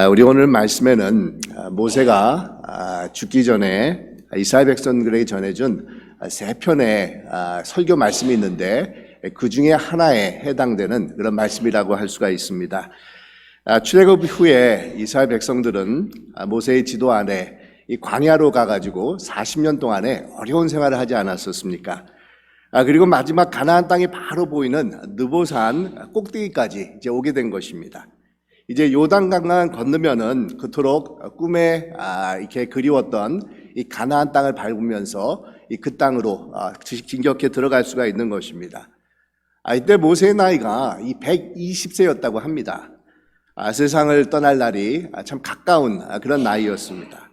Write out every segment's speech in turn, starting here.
우리 오늘 말씀에는 모세가 죽기 전에 이스라엘 백성들에게 전해준 세 편의 설교 말씀이 있는데 그 중에 하나에 해당되는 그런 말씀이라고 할 수가 있습니다. 출애굽 후에 이스라엘 백성들은 모세의 지도 아래 이 광야로 가가지고 40년 동안에 어려운 생활을 하지 않았었습니까? 그리고 마지막 가나안 땅이 바로 보이는 느보산 꼭대기까지 이제 오게 된 것입니다. 이제 요단강을 건너면은 그토록 꿈에 이렇게 그리웠던 이 가나안 땅을 밟으면서 그 땅으로 진격해 들어갈 수가 있는 것입니다. 이때 모세의 나이가 120세였다고 합니다. 세상을 떠날 날이 참 가까운 그런 나이였습니다.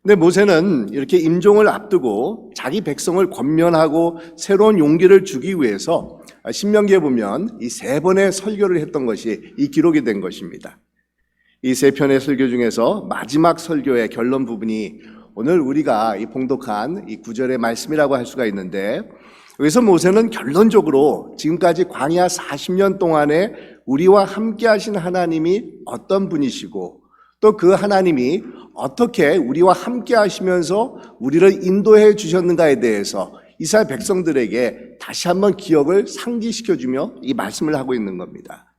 근데 모세는 이렇게 임종을 앞두고 자기 백성을 권면하고 새로운 용기를 주기 위해서 신명기에 보면 이 세 번의 설교를 했던 것이 이 기록이 된 것입니다. 이 세 편의 설교 중에서 마지막 설교의 결론 부분이 오늘 우리가 이 봉독한 이 9절의 말씀이라고 할 수가 있는데, 여기서 모세는 결론적으로 지금까지 광야 40년 동안에 우리와 함께 하신 하나님이 어떤 분이시고 또 그 하나님이 어떻게 우리와 함께 하시면서 우리를 인도해 주셨는가에 대해서 이스라엘 백성들에게 다시 한번 기억을 상기시켜주며 이 말씀을 하고 있는 겁니다.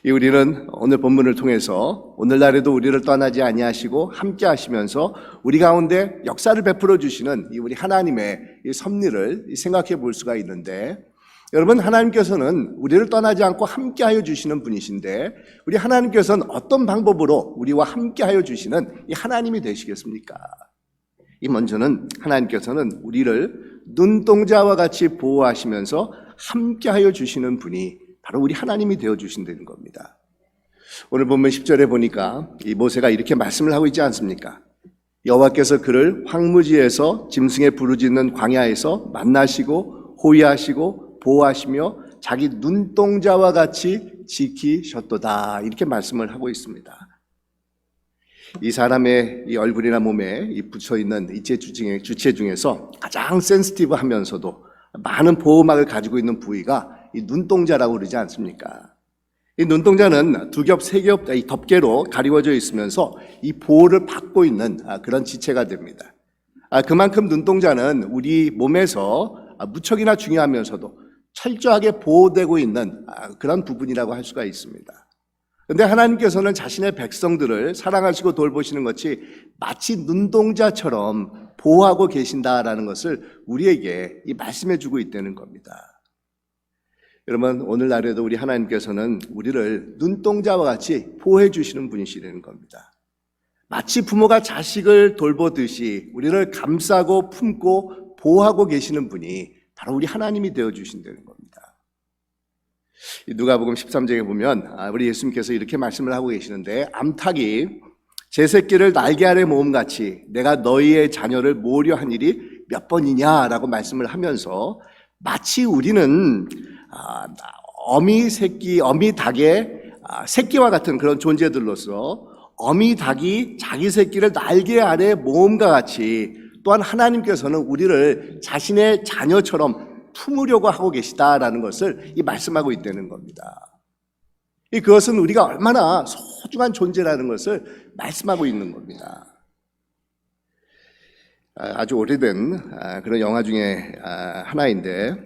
우리는 오늘 본문을 통해서 오늘날에도 우리를 떠나지 아니하시고 함께 하시면서 우리 가운데 역사를 베풀어 주시는 이 우리 하나님의 이 섭리를 생각해 볼 수가 있는데, 여러분, 하나님께서는 우리를 떠나지 않고 함께하여 주시는 분이신데 우리 하나님께서는 어떤 방법으로 우리와 함께하여 주시는 이 하나님이 되시겠습니까? 먼저는 하나님께서는 우리를 눈동자와 같이 보호하시면서 함께하여 주시는 분이 바로 우리 하나님이 되어 주신다는 겁니다. 오늘 본문 10절에 보니까 이 모세가 이렇게 말씀을 하고 있지 않습니까? 여호와께서 그를 황무지에서 짐승의 부르짖는 광야에서 만나시고 호위하시고 보호하시며 자기 눈동자와 같이 지키셨도다, 이렇게 말씀을 하고 있습니다. 이 사람의 이 얼굴이나 몸에 붙여 있는 이체 주체 중에서 가장 센시티브하면서도 많은 보호막을 가지고 있는 부위가 이 눈동자라고 그러지 않습니까? 이 눈동자는 두 겹, 세 겹 덮개로 가리워져 있으면서 이 보호를 받고 있는 그런 지체가 됩니다. 그만큼 눈동자는 우리 몸에서 무척이나 중요하면서도 철저하게 보호되고 있는 그런 부분이라고 할 수가 있습니다. 그런데 하나님께서는 자신의 백성들을 사랑하시고 돌보시는 것이 마치 눈동자처럼 보호하고 계신다라는 것을 우리에게 말씀해 주고 있다는 겁니다. 여러분, 오늘날에도 우리 하나님께서는 우리를 눈동자와 같이 보호해 주시는 분이시라는 겁니다. 마치 부모가 자식을 돌보듯이 우리를 감싸고 품고 보호하고 계시는 분이 바로 우리 하나님이 되어주신다는 겁니다. 누가복음 13장에 보면 우리 예수님께서 이렇게 말씀을 하고 계시는데, 암탉이 제 새끼를 날개 아래 모음같이 내가 너희의 자녀를 모으려 한 일이 몇 번이냐라고 말씀을 하면서 마치 우리는 어미 닭의 새끼와 같은 그런 존재들로서 어미 닭이 자기 새끼를 날개 아래 모음과 같이 또한 하나님께서는 우리를 자신의 자녀처럼 품으려고 하고 계시다라는 것을 말씀하고 있다는 겁니다. 그것은 우리가 얼마나 소중한 존재라는 것을 말씀하고 있는 겁니다. 아주 오래된 그런 영화 중에 하나인데,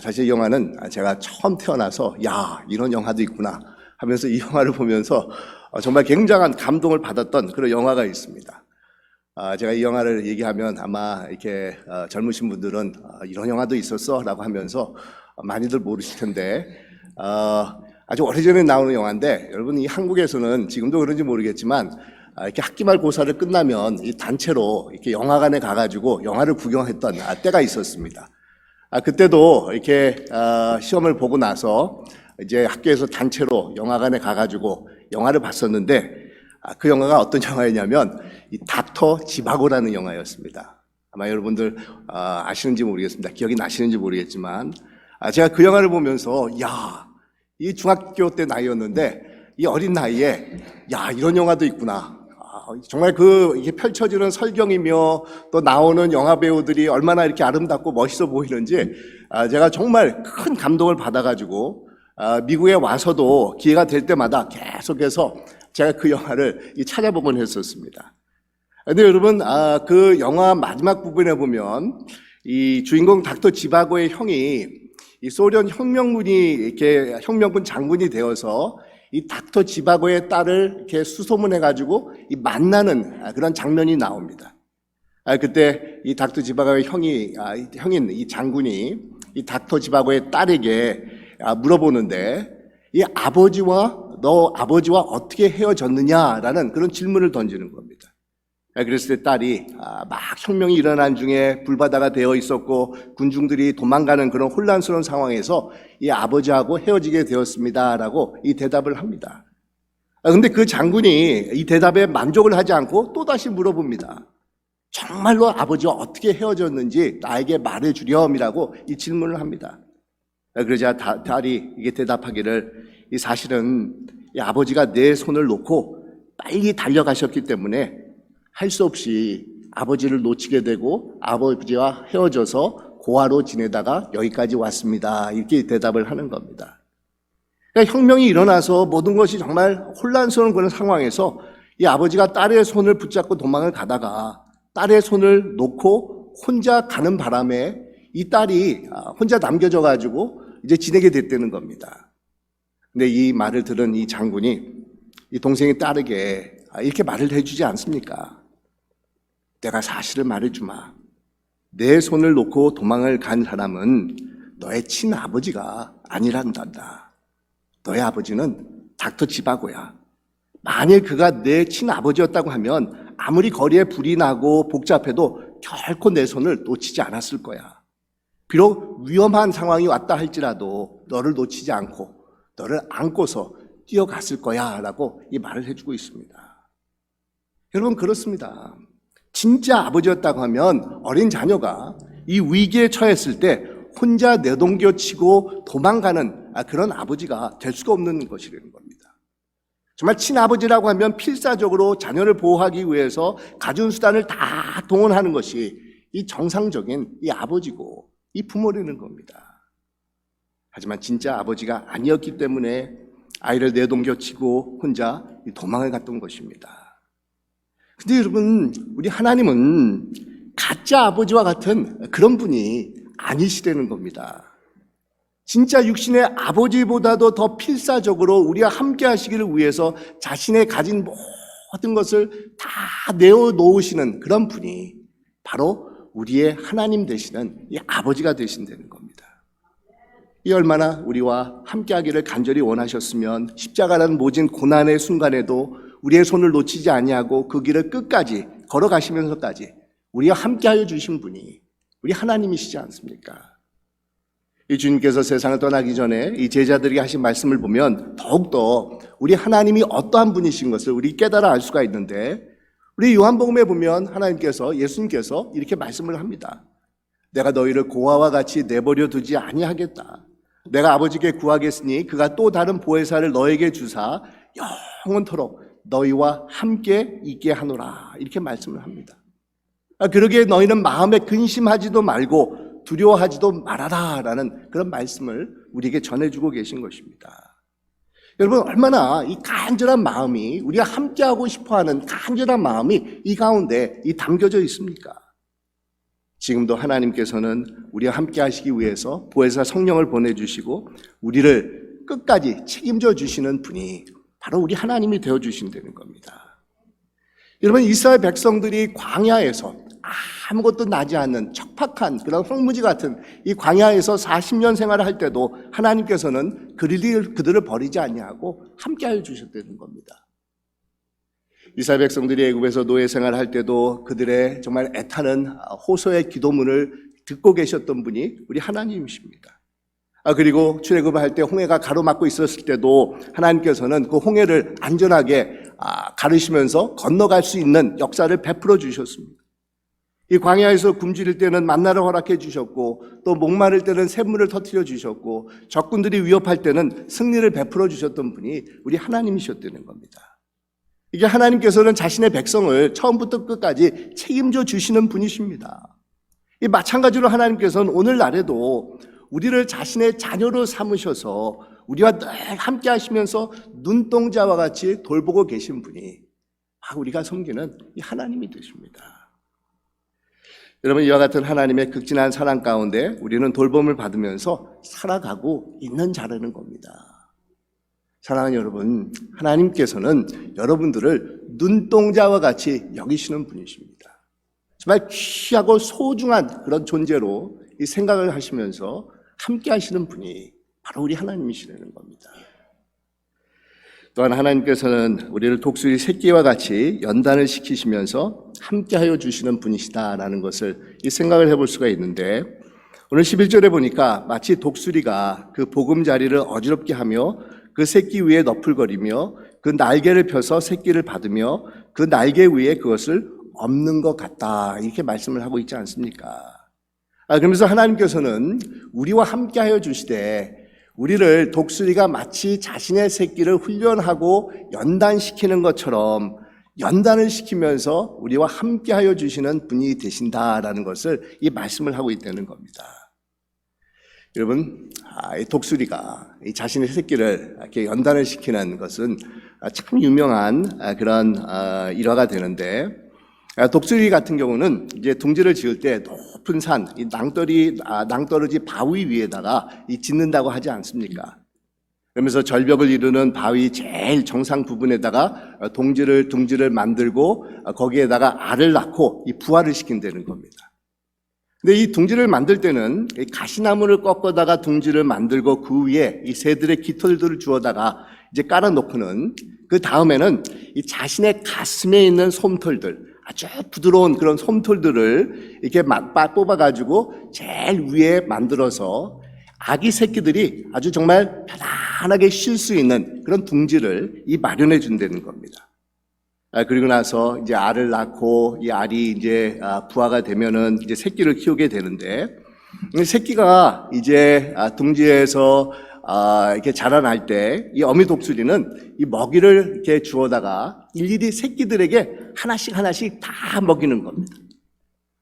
사실 이 영화는 제가 처음 태어나서 이런 영화도 있구나 하면서 이 영화를 보면서 정말 굉장한 감동을 받았던 그런 영화가 있습니다. 제가 이 영화를 얘기하면 아마 이렇게 젊으신 분들은 이런 영화도 있었어 라고 하면서 많이들 모르실 텐데, 아주 오래전에 나오는 영화인데, 여러분, 이 한국에서는 지금도 그런지 모르겠지만 이렇게 학기말 고사를 끝나면 이 단체로 이렇게 영화관에 가가지고 영화를 구경했던 때가 있었습니다. 그때도 이렇게 시험을 보고 나서 이제 학교에서 단체로 영화관에 가가지고 영화를 봤었는데, 그 영화가 어떤 영화였냐면 이 닥터 지바고라는 영화였습니다. 아마 여러분들 아시는지 모르겠습니다. 기억이 나시는지 모르겠지만, 제가 그 영화를 보면서 이 중학교 때 나이였는데 이 어린 나이에 이런 영화도 있구나. 정말 이게 펼쳐지는 설경이며 또 나오는 영화 배우들이 얼마나 이렇게 아름답고 멋있어 보이는지 제가 정말 큰 감동을 받아가지고 미국에 와서도 기회가 될 때마다 계속해서 제가 그 영화를 찾아보곤 했었습니다. 근데 여러분, 그 영화 마지막 부분에 보면 이 주인공 닥터 지바고의 형이 이 소련 혁명군이 이렇게 혁명군 장군이 되어서 이 닥터 지바고의 딸을 이렇게 수소문해가지고 이 만나는 그런 장면이 나옵니다. 그때 이 닥터 지바고의 형인 이 장군이 이 닥터 지바고의 딸에게 물어보는데 너 아버지와 어떻게 헤어졌느냐라는 그런 질문을 던지는 겁니다. 그랬을 때 딸이 막 혁명이 일어난 중에 불바다가 되어 있었고 군중들이 도망가는 그런 혼란스러운 상황에서 이 아버지하고 헤어지게 되었습니다라고 이 대답을 합니다. 근데 그 장군이 이 대답에 만족을 하지 않고 또다시 물어봅니다. 정말로 아버지와 어떻게 헤어졌는지 나에게 말해주렴이라고 이 질문을 합니다. 그러자 딸이 이게 대답하기를 이 사실은 이 아버지가 내 손을 놓고 빨리 달려가셨기 때문에 할 수 없이 아버지를 놓치게 되고 아버지와 헤어져서 고아로 지내다가 여기까지 왔습니다. 이렇게 대답을 하는 겁니다. 그러니까 혁명이 일어나서 모든 것이 정말 혼란스러운 그런 상황에서 이 아버지가 딸의 손을 붙잡고 도망을 가다가 딸의 손을 놓고 혼자 가는 바람에 이 딸이 혼자 남겨져 가지고 이제 지내게 됐다는 겁니다. 근데 이 말을 들은 이 장군이 이 동생의 딸에게 이렇게 말을 해주지 않습니까? 내가 사실을 말해주마. 내 손을 놓고 도망을 간 사람은 너의 친아버지가 아니란단다. 너의 아버지는 닥터 지바고야. 만일 그가 내 친아버지였다고 하면 아무리 거리에 불이 나고 복잡해도 결코 내 손을 놓치지 않았을 거야. 비록 위험한 상황이 왔다 할지라도 너를 놓치지 않고 너를 안고서 뛰어갔을 거야 라고 이 말을 해주고 있습니다. 여러분, 그렇습니다. 진짜 아버지였다고 하면 어린 자녀가 이 위기에 처했을 때 혼자 내동겨치고 도망가는 그런 아버지가 될 수가 없는 것이라는 겁니다. 정말 친아버지라고 하면 필사적으로 자녀를 보호하기 위해서 가진 수단을 다 동원하는 것이 이 정상적인 이 아버지고 이 부모라는 겁니다. 하지만 진짜 아버지가 아니었기 때문에 아이를 내동겨치고 혼자 도망을 갔던 것입니다. 근데 여러분, 우리 하나님은 가짜 아버지와 같은 그런 분이 아니시라는 겁니다. 진짜 육신의 아버지보다도 더 필사적으로 우리와 함께 하시기를 위해서 자신의 가진 모든 것을 다 내어놓으시는 그런 분이 바로 우리의 하나님 되시는 이 아버지가 되신다는 겁니다. 이 얼마나 우리와 함께 하기를 간절히 원하셨으면 십자가라는 모진 고난의 순간에도 우리의 손을 놓치지 아니하고 그 길을 끝까지 걸어가시면서까지 우리와 함께하여 주신 분이 우리 하나님이시지 않습니까? 이 주님께서 세상을 떠나기 전에 이 제자들에게 하신 말씀을 보면 더욱더 우리 하나님이 어떠한 분이신 것을 우리 깨달아 알 수가 있는데, 우리 요한복음에 보면 예수님께서 이렇게 말씀을 합니다. 내가 너희를 고아와 같이 내버려 두지 아니하겠다. 내가 아버지께 구하겠으니 그가 또 다른 보혜사를 너에게 주사 영원토록 너희와 함께 있게 하노라. 이렇게 말씀을 합니다. 그러기에 너희는 마음에 근심하지도 말고 두려워하지도 말아라 라는 그런 말씀을 우리에게 전해주고 계신 것입니다. 여러분, 얼마나 이 간절한 마음이, 우리가 함께하고 싶어하는 간절한 마음이 이 가운데 담겨져 있습니까? 지금도 하나님께서는 우리와 함께 하시기 위해서 보혜사 성령을 보내주시고 우리를 끝까지 책임져 주시는 분이 바로 우리 하나님이 되어주신다는 겁니다. 여러분, 이스라엘 백성들이 광야에서 아무것도 나지 않는 척박한 그런 황무지 같은 이 광야에서 40년 생활을 할 때도 하나님께서는 그들을 버리지 아니하고 함께하여 주셨다는 겁니다. 이스라엘 백성들이 애굽에서 노예 생활을 할 때도 그들의 정말 애타는 호소의 기도문을 듣고 계셨던 분이 우리 하나님이십니다. 그리고 출애굽을 할 때 홍해가 가로막고 있었을 때도 하나님께서는 그 홍해를 안전하게 가르시면서 건너갈 수 있는 역사를 베풀어 주셨습니다. 이 광야에서 굶주릴 때는 만나를 허락해 주셨고, 또 목마를 때는 샘물을 터뜨려 주셨고, 적군들이 위협할 때는 승리를 베풀어 주셨던 분이 우리 하나님이셨다는 겁니다. 이게 하나님께서는 자신의 백성을 처음부터 끝까지 책임져 주시는 분이십니다. 이 마찬가지로 하나님께서는 오늘날에도 우리를 자신의 자녀로 삼으셔서 우리와 늘 함께 하시면서 눈동자와 같이 돌보고 계신 분이 바로 우리가 섬기는 이 하나님이 되십니다. 여러분, 이와 같은 하나님의 극진한 사랑 가운데 우리는 돌봄을 받으면서 살아가고 있는 자라는 겁니다. 사랑하는 여러분, 하나님께서는 여러분들을 눈동자와 같이 여기시는 분이십니다. 정말 귀하고 소중한 그런 존재로 이 생각을 하시면서 함께 하시는 분이 바로 우리 하나님이시라는 겁니다. 또한 하나님께서는 우리를 독수리 새끼와 같이 연단을 시키시면서 함께하여 주시는 분이시다라는 것을 이 생각을 해볼 수가 있는데, 오늘 11절에 보니까 마치 독수리가 그 보금자리를 어지럽게 하며 그 새끼 위에 너풀거리며 그 날개를 펴서 새끼를 받으며 그 날개 위에 그것을 엎는 것 같다, 이렇게 말씀을 하고 있지 않습니까? 그러면서 하나님께서는 우리와 함께하여 주시되 우리를 독수리가 마치 자신의 새끼를 훈련하고 연단시키는 것처럼 연단을 시키면서 우리와 함께하여 주시는 분이 되신다라는 것을 이 말씀을 하고 있다는 겁니다. 여러분, 이 독수리가 이 자신의 새끼를 이렇게 연단을 시키는 것은 참 유명한 그런 일화가 되는데, 독수리 같은 경우는 이제 둥지를 지을 때 높은 산, 이 낭떠러지 바위 위에다가 짓는다고 하지 않습니까? 그러면서 절벽을 이루는 바위 제일 정상 부분에다가 둥지를 만들고 거기에다가 알을 낳고 이 부화를 시킨다는 겁니다. 근데 이 둥지를 만들 때는 이 가시나무를 꺾어다가 둥지를 만들고 그 위에 이 새들의 깃털들을 주워다가 이제 깔아놓고는 그 다음에는 이 자신의 가슴에 있는 솜털들, 아주 부드러운 그런 솜털들을 이렇게 뽑아가지고 제일 위에 만들어서 아기 새끼들이 아주 정말 편안하게 쉴 수 있는 그런 둥지를 마련해 준다는 겁니다. 그리고 나서 이제 알을 낳고 이 알이 이제 부화가 되면은 이제 새끼를 키우게 되는데, 새끼가 이제 둥지에서 이렇게 자라날 때 이 어미 독수리는 이 먹이를 이렇게 주워다가 일일이 새끼들에게 하나씩 다 먹이는 겁니다.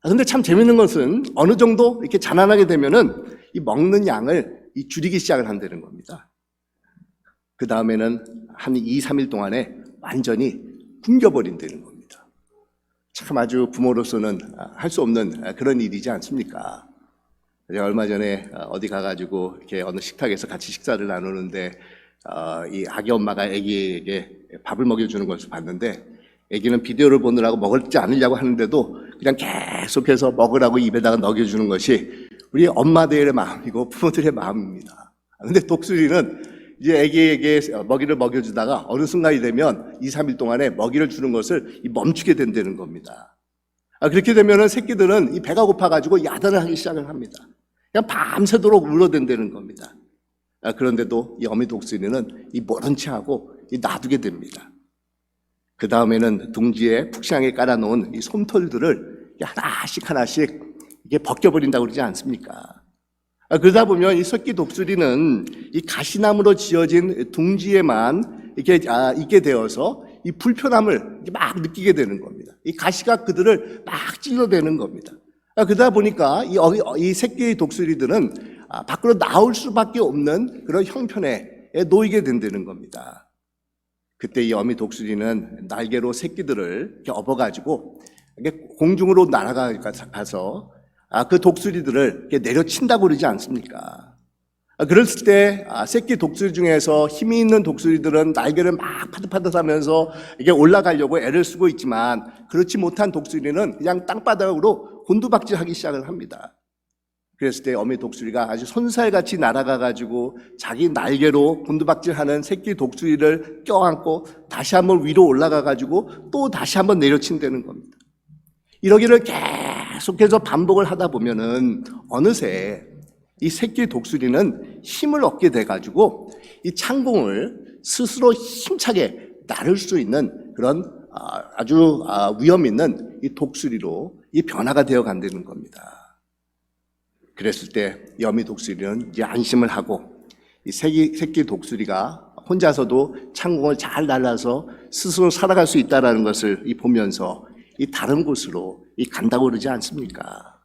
근데 참 재밌는 것은 어느 정도 이렇게 자라나게 되면은 이 먹는 양을 줄이기 시작을 한다는 겁니다. 그 다음에는 한 2, 3일 동안에 완전히 굶겨버린다는 겁니다. 참 아주 부모로서는 할 수 없는 그런 일이지 않습니까? 제가 얼마 전에 어디 가가지고 이렇게 어느 식탁에서 같이 식사를 나누는데 이 아기 엄마가 아기에게 밥을 먹여주는 것을 봤는데, 아기는 비디오를 보느라고 먹을지 않으려고 하는데도 그냥 계속해서 먹으라고 입에다가 넣여주는 것이 우리 엄마들의 마음이고 부모들의 마음입니다. 그런데 독수리는 이제 아기에게 먹이를 먹여주다가 어느 순간이 되면 2, 3일 동안에 먹이를 주는 것을 멈추게 된다는 겁니다. 그렇게 되면은 새끼들은 이 배가 고파가지고 야단을 하기 시작을 합니다. 그냥 밤새도록 울어댄다는 겁니다. 그런데도 이 어미 독수리는 모른 채 하고 놔두게 됩니다. 그 다음에는 둥지에 푹신하게 깔아놓은 이 솜털들을 하나씩 이게 벗겨버린다고 그러지 않습니까? 그러다 보면 이 새끼 독수리는 이 가시나무로 지어진 둥지에만 이렇게 있게 되어서 이 불편함을 막 느끼게 되는 겁니다. 이 가시가 그들을 막 찔러대는 겁니다. 그러다 보니까 이 새끼 독수리들은 밖으로 나올 수밖에 없는 그런 형편에 놓이게 된다는 겁니다. 그때 이 어미 독수리는 날개로 새끼들을 이렇게 업어가지고 공중으로 날아가서 그 독수리들을 이렇게 내려친다고 그러지 않습니까? 그랬을 때 새끼 독수리 중에서 힘이 있는 독수리들은 날개를 막 파듯파듯하면서 이게 올라가려고 애를 쓰고 있지만, 그렇지 못한 독수리는 그냥 땅바닥으로 곤두박질하기 시작을 합니다. 그랬을 때 어미 독수리가 아주 손살같이 날아가가지고 자기 날개로 곤두박질하는 새끼 독수리를 껴안고 다시 한번 위로 올라가가지고 또 다시 한번 내려친다는 겁니다. 이러기를 계속해서 반복을 하다 보면은 어느새 이 새끼 독수리는 힘을 얻게 돼가지고 이 창공을 스스로 힘차게 나를 수 있는 그런 아주 위험 있는 이 독수리로 이 변화가 되어 간다는 겁니다. 그랬을 때 이 어미 독수리는 이제 안심을 하고 이 새끼 독수리가 혼자서도 창공을 잘 날아서 스스로 살아갈 수 있다는 것을 보면서 이 다른 곳으로 간다고 그러지 않습니까?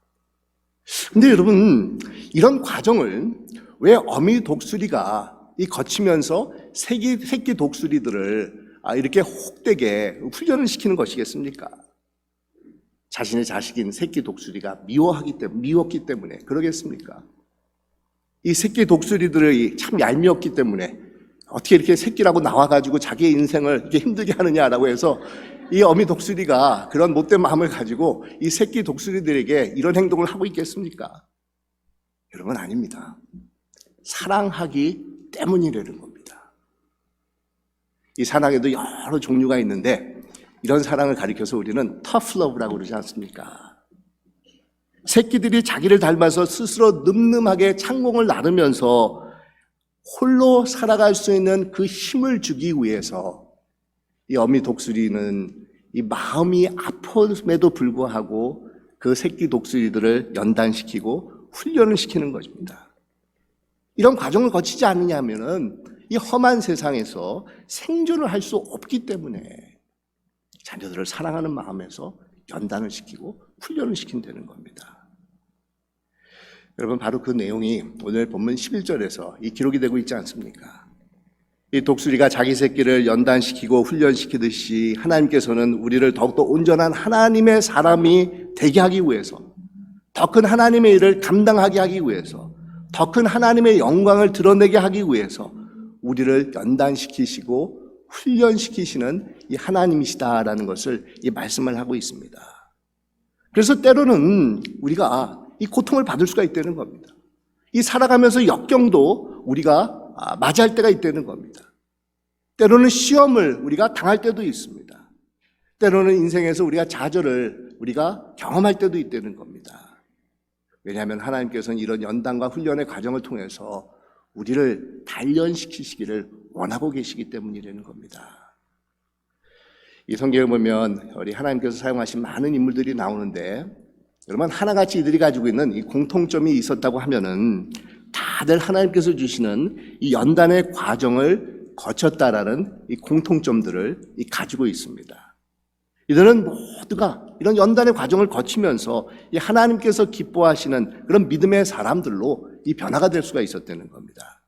근데 여러분, 이런 과정을 왜 어미 독수리가 이 거치면서 새끼 독수리들을 이렇게 혹되게 훈련을 시키는 것이겠습니까? 자신의 자식인 새끼 독수리가 미웠기 때문에 그러겠습니까? 이 새끼 독수리들이 참 얄미웠기 때문에 어떻게 이렇게 새끼라고 나와가지고 자기의 인생을 이렇게 힘들게 하느냐라고 해서 이 어미 독수리가 그런 못된 마음을 가지고 이 새끼 독수리들에게 이런 행동을 하고 있겠습니까? 여러분, 아닙니다. 사랑하기 때문이라는 겁니다. 이 사랑에도 여러 종류가 있는데 이런 사랑을 가리켜서 우리는 tough love라고 그러지 않습니까? 새끼들이 자기를 닮아서 스스로 늠름하게 창공을 나르면서 홀로 살아갈 수 있는 그 힘을 주기 위해서 이 어미 독수리는 이 마음이 아픔에도 불구하고 그 새끼 독수리들을 연단시키고 훈련을 시키는 것입니다. 이런 과정을 거치지 않느냐면은 이 험한 세상에서 생존을 할 수 없기 때문에 자녀들을 사랑하는 마음에서 연단을 시키고 훈련을 시킨다는 겁니다. 여러분, 바로 그 내용이 오늘 본문 11절에서 이 기록이 되고 있지 않습니까? 이 독수리가 자기 새끼를 연단시키고 훈련시키듯이 하나님께서는 우리를 더욱더 온전한 하나님의 사람이 되게 하기 위해서, 더 큰 하나님의 일을 감당하게 하기 위해서, 더 큰 하나님의 영광을 드러내게 하기 위해서 우리를 연단시키시고 훈련시키시는 이 하나님이시다라는 것을 이 말씀을 하고 있습니다. 그래서 때로는 우리가 이 고통을 받을 수가 있다는 겁니다. 이 살아가면서 역경도 우리가 맞이할 때가 있다는 겁니다. 때로는 시험을 우리가 당할 때도 있습니다. 때로는 인생에서 우리가 좌절을 우리가 경험할 때도 있다는 겁니다. 왜냐하면 하나님께서는 이런 연단과 훈련의 과정을 통해서 우리를 단련시키시기를 원하고 계시기 때문이라는 겁니다. 이 성경에 보면 우리 하나님께서 사용하신 많은 인물들이 나오는데 여러분, 하나같이 이들이 가지고 있는 이 공통점이 있었다고 하면은 다들 하나님께서 주시는 이 연단의 과정을 거쳤다라는 이 공통점들을 가지고 있습니다. 이들은 모두가 이런 연단의 과정을 거치면서 이 하나님께서 기뻐하시는 그런 믿음의 사람들로 이 변화가 될 수가 있었다는 겁니다.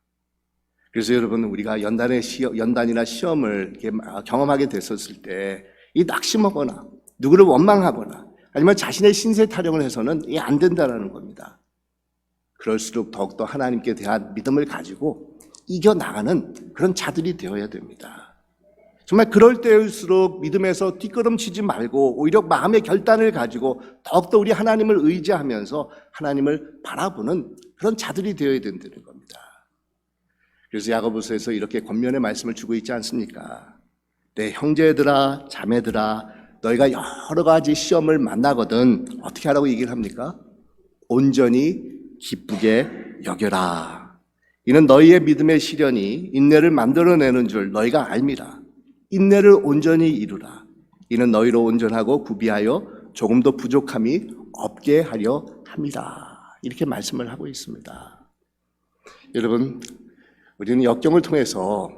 그래서 여러분, 우리가 연단이나 시험을 이렇게 경험하게 됐었을 때 이 낙심하거나 누구를 원망하거나 아니면 자신의 신세 타령을 해서는 이게 안 된다는 겁니다. 그럴수록 더욱더 하나님께 대한 믿음을 가지고 이겨나가는 그런 자들이 되어야 됩니다. 정말 그럴 때일수록 믿음에서 뒷걸음치지 말고 오히려 마음의 결단을 가지고 더욱더 우리 하나님을 의지하면서 하나님을 바라보는 그런 자들이 되어야 된다는 겁니다. 그래서 야고보서에서 이렇게 권면의 말씀을 주고 있지 않습니까? 내 형제들아 자매들아 너희가 여러 가지 시험을 만나거든 어떻게 하라고 얘기를 합니까? 온전히 기쁘게 여겨라. 이는 너희의 믿음의 시련이 인내를 만들어내는 줄 너희가 알미라. 인내를 온전히 이루라. 이는 너희로 온전하고 구비하여 조금도 부족함이 없게 하려 함이라. 이렇게 말씀을 하고 있습니다. 여러분, 우리는 역경을 통해서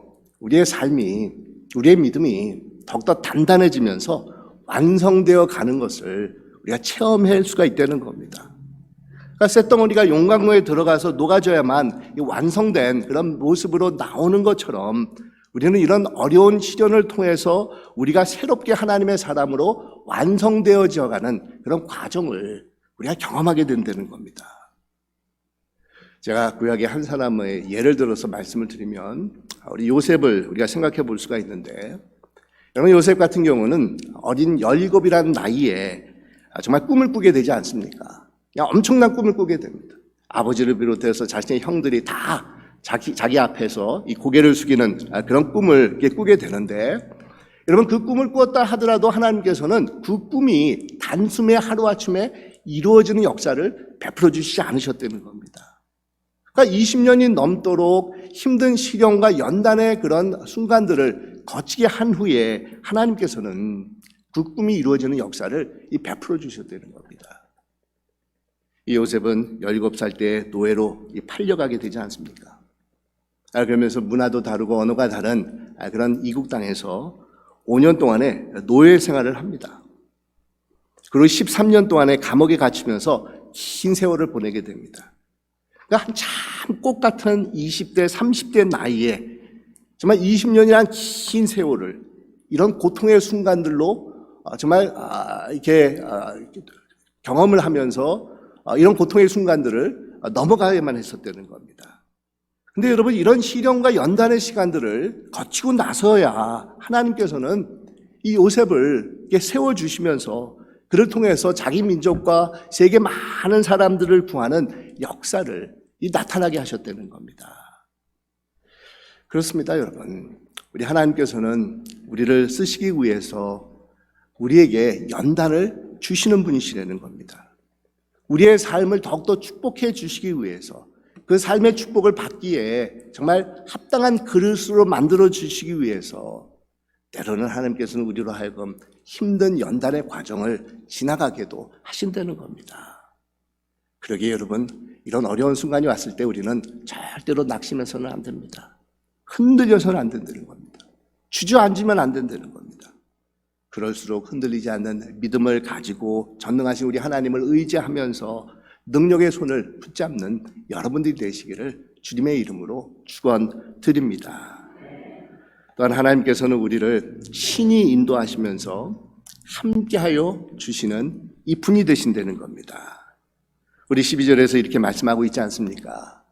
우리의 삶이, 우리의 믿음이 더욱더 단단해지면서 완성되어 가는 것을 우리가 체험할 수가 있다는 겁니다. 그러니까 쇳덩어리가 용광로에 들어가서 녹아져야만 완성된 그런 모습으로 나오는 것처럼 우리는 이런 어려운 시련을 통해서 우리가 새롭게 하나님의 사람으로 완성되어져 가는 그런 과정을 우리가 경험하게 된다는 겁니다. 제가 구약의 한 사람의 예를 들어서 말씀을 드리면 우리 요셉을 우리가 생각해 볼 수가 있는데, 여러분, 요셉 같은 경우는 어린 17이라는 나이에 정말 꿈을 꾸게 되지 않습니까? 그냥 엄청난 꿈을 꾸게 됩니다. 아버지를 비롯해서 자신의 형들이 다 자기 앞에서 이 고개를 숙이는 그런 꿈을 꾸게 되는데, 여러분, 그 꿈을 꾸었다 하더라도 하나님께서는 그 꿈이 단숨에 하루아침에 이루어지는 역사를 베풀어 주시지 않으셨다는 겁니다. 그러니까 20년이 넘도록 힘든 시련과 연단의 그런 순간들을 거치게 한 후에 하나님께서는 그 꿈이 이루어지는 역사를 베풀어 주셨다는 겁니다. 이 요셉은 17살 때 노예로 팔려가게 되지 않습니까? 그러면서 문화도 다르고 언어가 다른 그런 이국 땅에서 5년 동안의 노예 생활을 합니다. 그리고 13년 동안의 감옥에 갇히면서 긴 세월을 보내게 됩니다. 그러니까 한참 꽃 같은 20대, 30대 나이에 정말 20년이란 긴 세월을 이런 고통의 순간들로 정말 이렇게 경험을 하면서 이런 고통의 순간들을 넘어가야만 했었다는 겁니다. 근데 여러분, 이런 시련과 연단의 시간들을 거치고 나서야 하나님께서는 이 요셉을 세워주시면서 그를 통해서 자기 민족과 세계 많은 사람들을 구하는 역사를 나타나게 하셨다는 겁니다. 그렇습니다, 여러분. 우리 하나님께서는 우리를 쓰시기 위해서 우리에게 연단을 주시는 분이시라는 겁니다. 우리의 삶을 더욱더 축복해 주시기 위해서, 그 삶의 축복을 받기에 정말 합당한 그릇으로 만들어 주시기 위해서 때로는 하나님께서는 우리로 하여금 힘든 연단의 과정을 지나가게도 하신다는 겁니다. 그러기에 여러분, 이런 어려운 순간이 왔을 때 우리는 절대로 낙심해서는 안 됩니다. 흔들려서는 안 된다는 겁니다. 주저앉으면 안 된다는 겁니다. 그럴수록 흔들리지 않는 믿음을 가지고 전능하신 우리 하나님을 의지하면서 능력의 손을 붙잡는 여러분들이 되시기를 주님의 이름으로 축원드립니다. 또한 하나님께서는 우리를 신이 인도하시면서 함께하여 주시는 이 분이 되신다는 겁니다. 우리 12절에서 이렇게 말씀하고 있지 않습니까?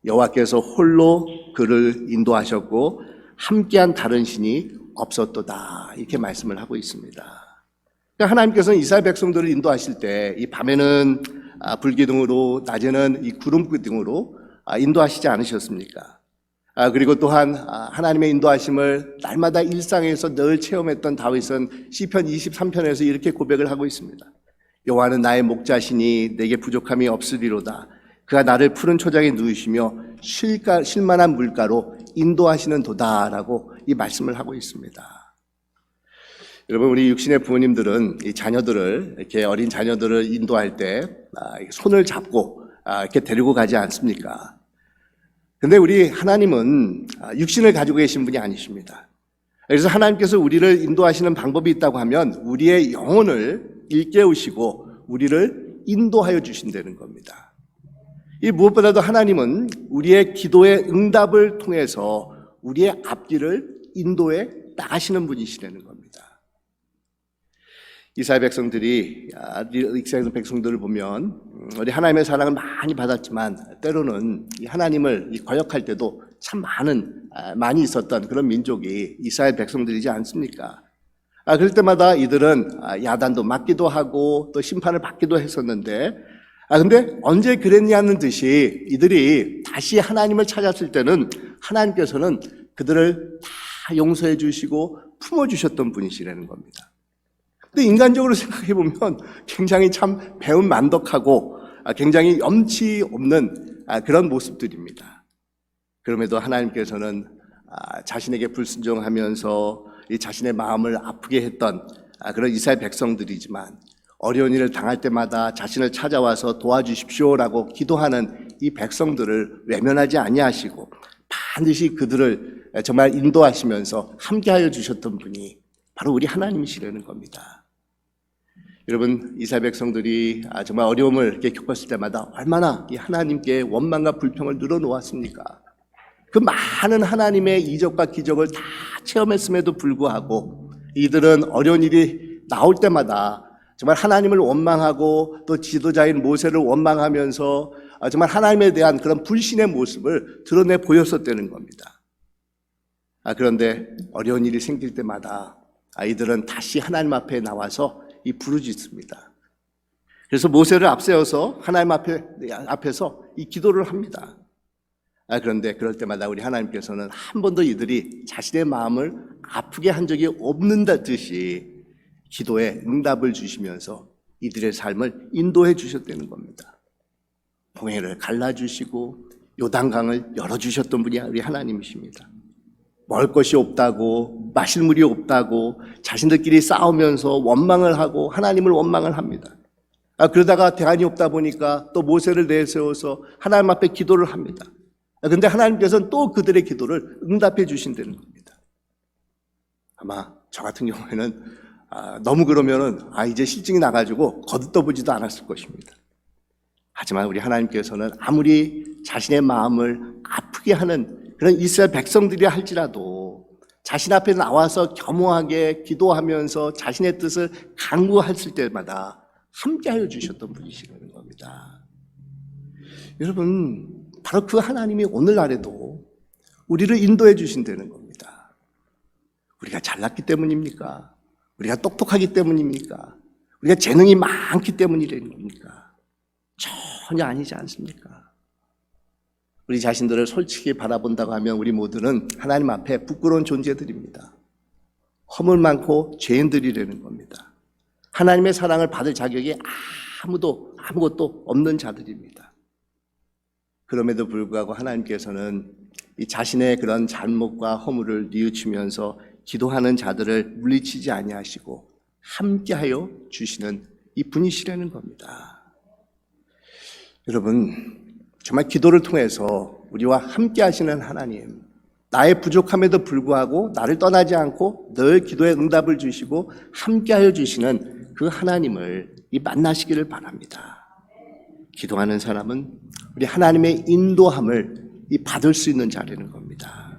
여호와께서 홀로 그를 인도하셨고 함께한 다른 신이 없었도다, 이렇게 말씀을 하고 있습니다. 그러니까 하나님께서는 이스라엘 백성들을 인도하실 때 이 밤에는 불기둥으로, 낮에는 이 구름기둥으로 인도하시지 않으셨습니까? 그리고 또한 하나님의 인도하심을 날마다 일상에서 늘 체험했던 다윗은 시편 23편에서 이렇게 고백을 하고 있습니다. 여호와는 나의 목자시니 내게 부족함이 없으리로다. 그가 나를 푸른 초장에 누이시며 쉴만한 물가로 인도하시는 도다라고 이 말씀을 하고 있습니다. 여러분, 우리 육신의 부모님들은 이 자녀들을, 이렇게 어린 자녀들을 인도할 때 손을 잡고 이렇게 데리고 가지 않습니까? 근데 우리 하나님은 육신을 가지고 계신 분이 아니십니다. 그래서 하나님께서 우리를 인도하시는 방법이 있다고 하면 우리의 영혼을 일깨우시고 우리를 인도하여 주신다는 겁니다. 이 무엇보다도 하나님은 우리의 기도의 응답을 통해서 우리의 앞길을 인도해 나가시는 분이시라는 겁니다. 이스라엘 백성들을 보면 우리 하나님의 사랑을 많이 받았지만 때로는 하나님을 거역할 때도 참 많이 있었던 그런 민족이 이스라엘 백성들이지 않습니까? 그럴 때마다 이들은 야단도 맞기도 하고 또 심판을 받기도 했었는데, 근데 언제 그랬냐는 듯이 이들이 다시 하나님을 찾았을 때는 하나님께서는 그들을 다 용서해 주시고 품어주셨던 분이시라는 겁니다. 근데 인간적으로 생각해 보면 굉장히 참 배은만덕하고 굉장히 염치 없는 그런 모습들입니다. 그럼에도 하나님께서는 자신에게 불순종하면서 이 자신의 마음을 아프게 했던 그런 이스라엘 백성들이지만 어려운 일을 당할 때마다 자신을 찾아와서 도와주십시오라고 기도하는 이 백성들을 외면하지 아니하시고 반드시 그들을 정말 인도하시면서 함께하여 주셨던 분이 바로 우리 하나님이시라는 겁니다. 여러분, 이스라엘 백성들이 정말 어려움을 이렇게 겪었을 때마다 얼마나 이 하나님께 원망과 불평을 늘어놓았습니까? 그 많은 하나님의 이적과 기적을 다 체험했음에도 불구하고 이들은 어려운 일이 나올 때마다 정말 하나님을 원망하고 또 지도자인 모세를 원망하면서 정말 하나님에 대한 그런 불신의 모습을 드러내 보였었다는 겁니다. 그런데 어려운 일이 생길 때마다 이들은 다시 하나님 앞에 나와서 이 부르짖습니다. 그래서 모세를 앞세워서 하나님 앞에서 이 기도를 합니다. 그런데 그럴 때마다 우리 하나님께서는 한 번도 이들이 자신의 마음을 아프게 한 적이 없는 듯이 기도에 응답을 주시면서 이들의 삶을 인도해 주셨다는 겁니다. 홍해를 갈라주시고 요단강을 열어주셨던 분이 우리 하나님이십니다. 먹을 것이 없다고, 마실 물이 없다고 자신들끼리 싸우면서 원망을 하고 하나님을 원망을 합니다. 그러다가 대안이 없다 보니까 또 모세를 내세워서 하나님 앞에 기도를 합니다. 그런데 하나님께서는 또 그들의 기도를 응답해 주신다는 겁니다. 아마 저 같은 경우에는 너무 그러면은 이제 실증이 나가지고 거듭떠보지도 않았을 것입니다. 하지만 우리 하나님께서는 아무리 자신의 마음을 아프게 하는 그런 이스라엘 백성들이 할지라도 자신 앞에 나와서 겸허하게 기도하면서 자신의 뜻을 강구했을 때마다 함께하여 주셨던 분이시라는 겁니다. 여러분, 바로 그 하나님이 오늘날에도 우리를 인도해 주신다는 겁니다. 우리가 잘났기 때문입니까? 우리가 똑똑하기 때문입니까? 우리가 재능이 많기 때문이라는 겁니까? 전혀 아니지 않습니까? 우리 자신들을 솔직히 바라본다고 하면 우리 모두는 하나님 앞에 부끄러운 존재들입니다. 허물 많고 죄인들이라는 겁니다. 하나님의 사랑을 받을 자격이 아무것도 없는 자들입니다. 그럼에도 불구하고 하나님께서는 이 자신의 그런 잘못과 허물을 뉘우치면서 기도하는 자들을 물리치지 아니하시고 함께하여 주시는 이 분이시라는 겁니다. 여러분, 정말 기도를 통해서 우리와 함께 하시는 하나님, 나의 부족함에도 불구하고 나를 떠나지 않고 늘 기도에 응답을 주시고 함께 하여 주시는 그 하나님을 만나시기를 바랍니다. 기도하는 사람은 우리 하나님의 인도함을 받을 수 있는 자라는 겁니다.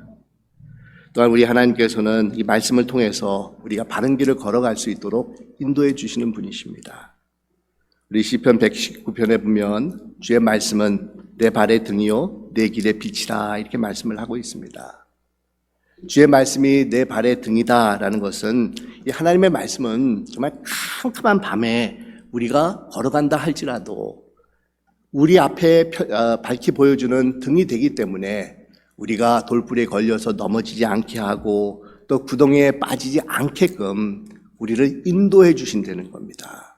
또한 우리 하나님께서는 이 말씀을 통해서 우리가 바른 길을 걸어갈 수 있도록 인도해 주시는 분이십니다. 우리 시편 119편에 보면 주의 말씀은 내 발의 등이요 내 길의 빛이라 이렇게 말씀을 하고 있습니다. 주의 말씀이 내 발의 등이다라는 것은 이 하나님의 말씀은 정말 캄캄한 밤에 우리가 걸어간다 할지라도 우리 앞에 밝히 보여주는 등이 되기 때문에 우리가 돌불에 걸려서 넘어지지 않게 하고 또 구덩이에 빠지지 않게끔 우리를 인도해 주신다는 겁니다.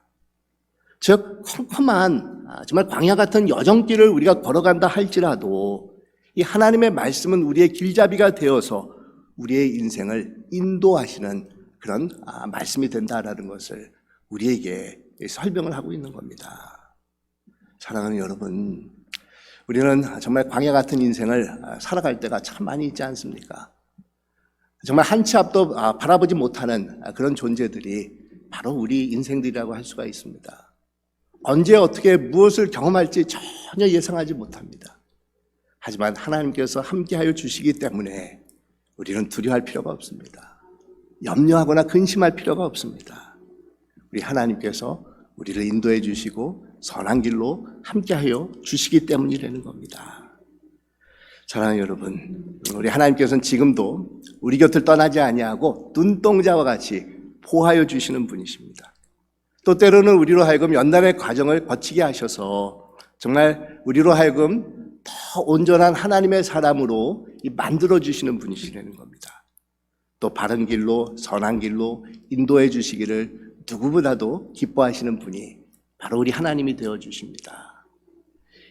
즉 컴컴한 정말 광야 같은 여정길을 우리가 걸어간다 할지라도 이 하나님의 말씀은 우리의 길잡이가 되어서 우리의 인생을 인도하시는 그런 말씀이 된다라는 것을 우리에게 설명을 하고 있는 겁니다. 사랑하는 여러분, 우리는 정말 광야 같은 인생을 살아갈 때가 참 많이 있지 않습니까? 정말 한 치 앞도 바라보지 못하는 그런 존재들이 바로 우리 인생들이라고 할 수가 있습니다. 언제 어떻게 무엇을 경험할지 전혀 예상하지 못합니다. 하지만 하나님께서 함께하여 주시기 때문에 우리는 두려워할 필요가 없습니다. 염려하거나 근심할 필요가 없습니다. 우리 하나님께서 우리를 인도해 주시고 선한 길로 함께하여 주시기 때문이라는 겁니다. 사랑하는 여러분, 우리 하나님께서는 지금도 우리 곁을 떠나지 아니하고 눈동자와 같이 보호하여 주시는 분이십니다. 또 때로는 우리로 하여금 연단의 과정을 거치게 하셔서 정말 우리로 하여금 더 온전한 하나님의 사람으로 만들어 주시는 분이시라는 겁니다. 또 바른 길로 선한 길로 인도해 주시기를 누구보다도 기뻐하시는 분이 바로 우리 하나님이 되어 주십니다.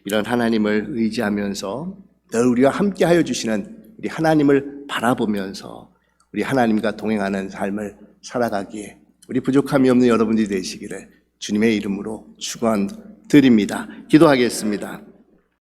이런 하나님을 의지하면서 늘 우리와 함께하여 주시는 우리 하나님을 바라보면서 우리 하나님과 동행하는 삶을 살아가기에 우리 부족함이 없는 여러분들이 되시기를 주님의 이름으로 축원드립니다. 기도하겠습니다.